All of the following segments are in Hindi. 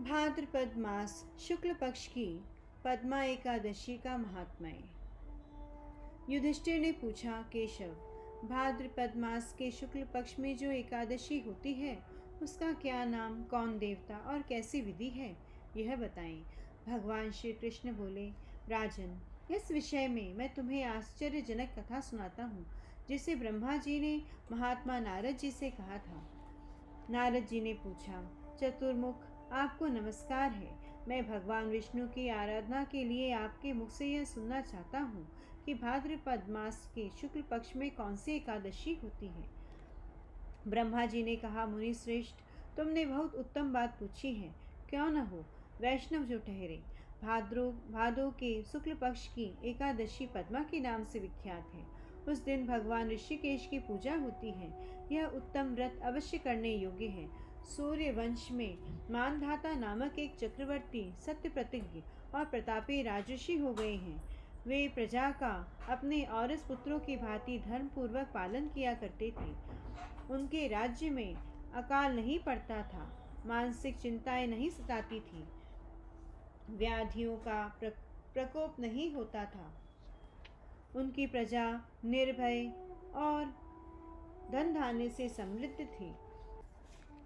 भाद्रपद मास शुक्ल पक्ष की पद्मा एकादशी का महात्म्य। युधिष्ठिर ने पूछा, केशव, भाद्रपद मास के शुक्ल पक्ष में जो एकादशी होती है उसका क्या नाम, कौन देवता और कैसी विधि है, यह बताएं। भगवान श्री कृष्ण बोले, राजन, इस विषय में मैं तुम्हें आश्चर्यजनक कथा सुनाता हूँ जिसे ब्रह्मा जी ने महात्मा नारद जी से कहा था। नारद जी ने पूछा, चतुर्मुख, आपको नमस्कार है। मैं भगवान विष्णु की आराधना के लिए आपके मुख से यह सुनना चाहता हूँ कि भाद्रपद मास के शुक्ल पक्ष में कौन सी एकादशी होती है। ब्रह्मा जी ने कहा, मुनि श्रेष्ठ, तुमने बहुत उत्तम बात पूछी है। क्यों न हो, वैष्णव जो ठहरे। भादो के शुक्ल पक्ष की एकादशी पद्मा के नाम से विख्यात है। उस दिन भगवान ऋषिकेश की पूजा होती है। यह उत्तम व्रत अवश्य करने योग्य है। सूर्य वंश में मानधाता नामक एक चक्रवर्ती सत्य प्रतिज्ञ और प्रतापी राजर्षि हो गए हैं। वे प्रजा का अपने औरस पुत्रों की भांति धर्म पूर्वक पालन किया करते थे। उनके राज्य में अकाल नहीं पड़ता था, मानसिक चिंताएं नहीं सताती थी, व्याधियों का प्रकोप नहीं होता था। उनकी प्रजा निर्भय और धन धान्य से समृद्ध थी।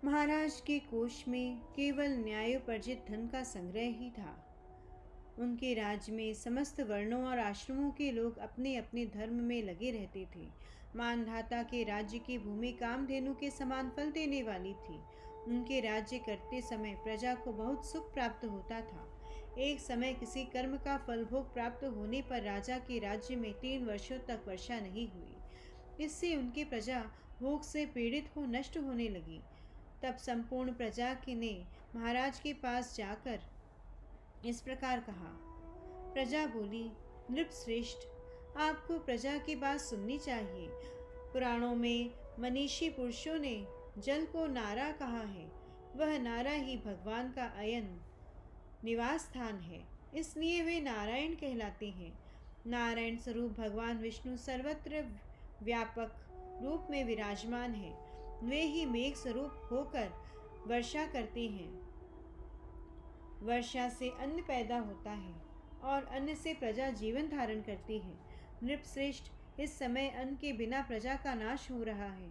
महाराज के कोष में केवल न्यायोपर्जित धन का संग्रह ही था। उनके राज्य में समस्त वर्णों और आश्रमों के लोग अपने अपने धर्म में लगे रहते थे। मानधाता के राज्य की भूमि कामधेनु के समान फल देने वाली थी। उनके राज्य करते समय प्रजा को बहुत सुख प्राप्त होता था। एक समय किसी कर्म का फल भोग प्राप्त होने पर राजा के राज्य में 3 वर्षों तक वर्षा नहीं हुई। इससे उनकी प्रजा भोग से पीड़ित हो नष्ट होने लगी। तब संपूर्ण प्रजा ने महाराज के पास जाकर इस प्रकार कहा। प्रजा बोली, नृपश्रेष्ठ, आपको प्रजा की बात सुननी चाहिए। पुराणों में मनीषी पुरुषों ने जल को नारा कहा है। वह नारा ही भगवान का अयन निवास स्थान है, इसलिए वे नारायण कहलाते हैं। नारायण स्वरूप भगवान विष्णु सर्वत्र व्यापक रूप में विराजमान है। वे ही मेघ स्वरूप होकर वर्षा करते हैं। वर्षा से अन्न पैदा होता है और अन्न से प्रजा जीवन धारण करती है। नृपश्रेष्ठ, इस समय अन्न के बिना प्रजा का नाश हो रहा है।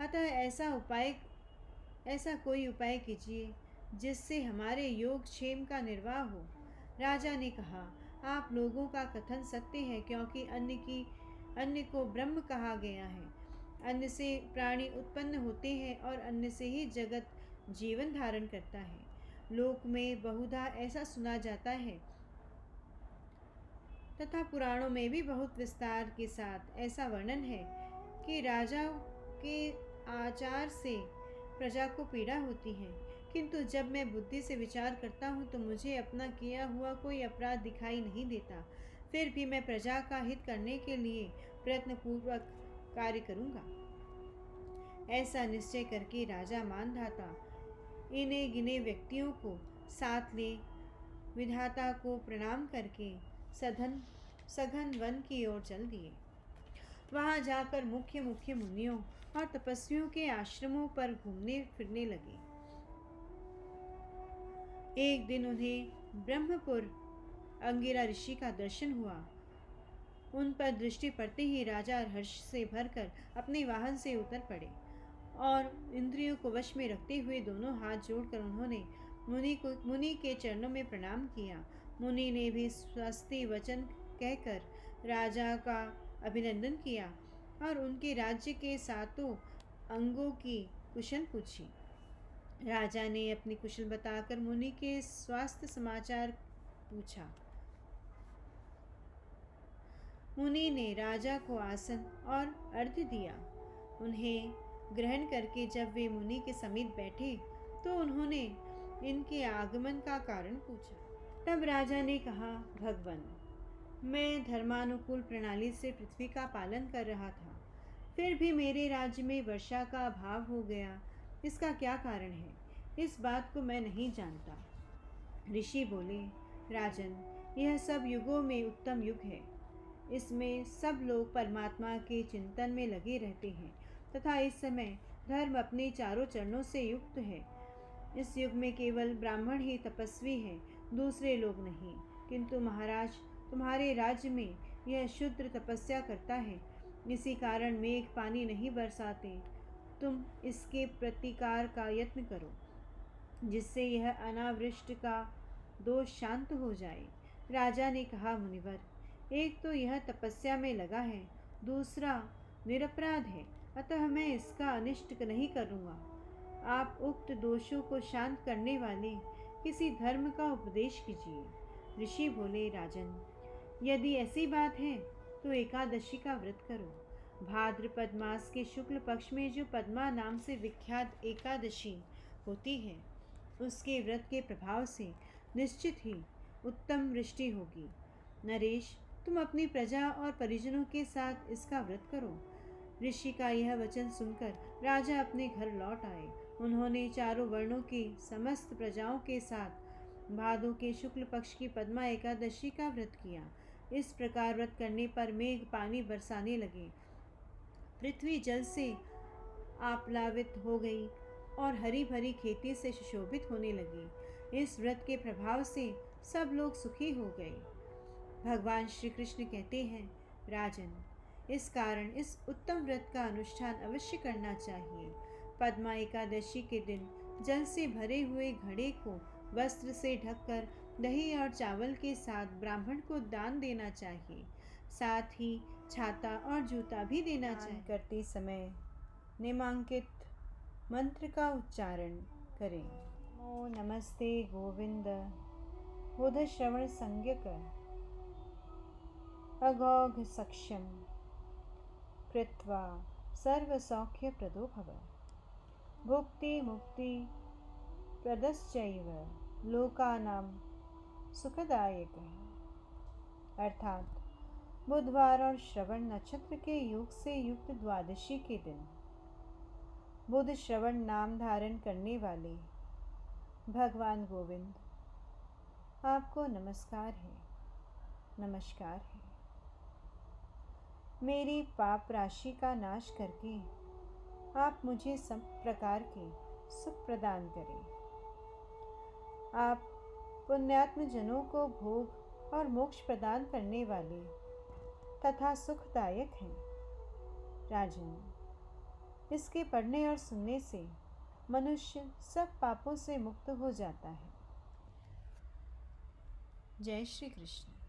अतः ऐसा कोई उपाय कीजिए जिससे हमारे योग क्षेम का निर्वाह हो। राजा ने कहा, आप लोगों का कथन सत्य है, क्योंकि अन्न को ब्रह्म कहा गया है। अन्न से प्राणी उत्पन्न होते हैं और अन्न से ही जगत जीवन धारण करता है। लोक में बहुधा ऐसा सुना जाता है तथा पुराणों में भी बहुत विस्तार के साथ ऐसा वर्णन है कि राजा के आचार से प्रजा को पीड़ा होती है। किंतु जब मैं बुद्धि से विचार करता हूँ तो मुझे अपना किया हुआ कोई अपराध दिखाई नहीं देता। फिर भी मैं प्रजा का हित करने के लिए प्रयत्नपूर्वक कार्य करूँगा। ऐसा निश्चय करके राजा मानधाता इने गिने व्यक्तियों को साथ ले विधाता को प्रणाम करके सघन वन की ओर चल दिए। वहां जाकर मुख्य मुनियों और तपस्वियों के आश्रमों पर घूमने फिरने लगे। एक दिन उन्हें ब्रह्मपुर अंगिरा ऋषि का दर्शन हुआ। उन पर दृष्टि पड़ते ही राजा हर्ष से भरकर अपने वाहन से उतर पड़े और इंद्रियों को वश में रखते हुए दोनों हाथ जोड़कर उन्होंने मुनि के चरणों में प्रणाम किया। मुनि ने भी स्वस्ति वचन कहकर राजा का अभिनंदन किया और उनके राज्य के सातों अंगों की कुशल पूछी। राजा ने अपनी कुशल बताकर मुनि के स्वास्थ्य समाचार पूछा। मुनि ने राजा को आसन और अर्घ्य दिया। उन्हें ग्रहण करके जब वे मुनि के समीप बैठे तो उन्होंने इनके आगमन का कारण पूछा। तब राजा ने कहा, भगवन, मैं धर्मानुकूल प्रणाली से पृथ्वी का पालन कर रहा था, फिर भी मेरे राज्य में वर्षा का अभाव हो गया। इसका क्या कारण है, इस बात को मैं नहीं जानता। ऋषि बोले, राजन, यह सब युगों में उत्तम युग है। इसमें सब लोग परमात्मा के चिंतन में लगे रहते हैं तथा इस समय धर्म अपने चारों चरणों से युक्त है। इस युग में केवल ब्राह्मण ही तपस्वी हैं, दूसरे लोग नहीं। किंतु महाराज, तुम्हारे राज्य में यह शूद्र तपस्या करता है, इसी कारण मेघ पानी नहीं बरसाते। तुम इसके प्रतिकार का यत्न करो, जिससे यह अनावृष्ट का दोष शांत हो जाए। राजा ने कहा, मुनिवर, एक तो यह तपस्या में लगा है, दूसरा निरपराध है, अतः मैं इसका अनिष्ट नहीं करूँगा। आप उक्त दोषों को शांत करने वाले किसी धर्म का उपदेश कीजिए। ऋषि बोले, राजन, यदि ऐसी बात है तो एकादशी का व्रत करो। भाद्रपद मास के शुक्ल पक्ष में जो पद्मा नाम से विख्यात एकादशी होती है, उसके व्रत के प्रभाव से निश्चित ही उत्तम वृष्टि होगी। नरेश, तुम अपनी प्रजा और परिजनों के साथ इसका व्रत करो। ऋषि का यह वचन सुनकर राजा अपने घर लौट आए। उन्होंने चारों वर्णों की समस्त प्रजाओं के साथ भादों के शुक्ल पक्ष की पद्मा एकादशी का व्रत किया। इस प्रकार व्रत करने पर मेघ पानी बरसाने लगे, पृथ्वी जल से आप्लावित हो गई और हरी भरी खेती से सुशोभित होने लगी। इस व्रत के प्रभाव से सब लोग सुखी हो गए। भगवान श्री कृष्ण कहते हैं, राजन, इस कारण इस उत्तम व्रत का अनुष्ठान अवश्य करना चाहिए। पद्मा एकादशी के दिन जल से भरे हुए घड़े को वस्त्र से ढककर दही और चावल के साथ ब्राह्मण को दान देना चाहिए। साथ ही छाता और जूता भी देना चाहिए। करते समय निम्नांकित मंत्र का उच्चारण करें। ओ नमस्ते गोविंद, बोध श्रवण संज्ञक, अघोघ सक्षम, कृत्वा सर्व सौख्य प्रदो भव, भुक्ति मुक्ति प्रदश्चैव लोकानां सुखदायक। अर्थात बुधवार और श्रवण नक्षत्र के योग से युक्त द्वादशी के दिन बुध श्रवण नाम धारण करने वाले भगवान गोविंद, आपको नमस्कार है, नमस्कार है। मेरी पाप राशि का नाश करके आप मुझे सब प्रकार के सुख प्रदान करें। आप पुण्यात्म जनों को भोग और मोक्ष प्रदान करने वाले तथा सुखदायक हैं। राजन, इसके पढ़ने और सुनने से मनुष्य सब पापों से मुक्त हो जाता है। जय श्री कृष्ण।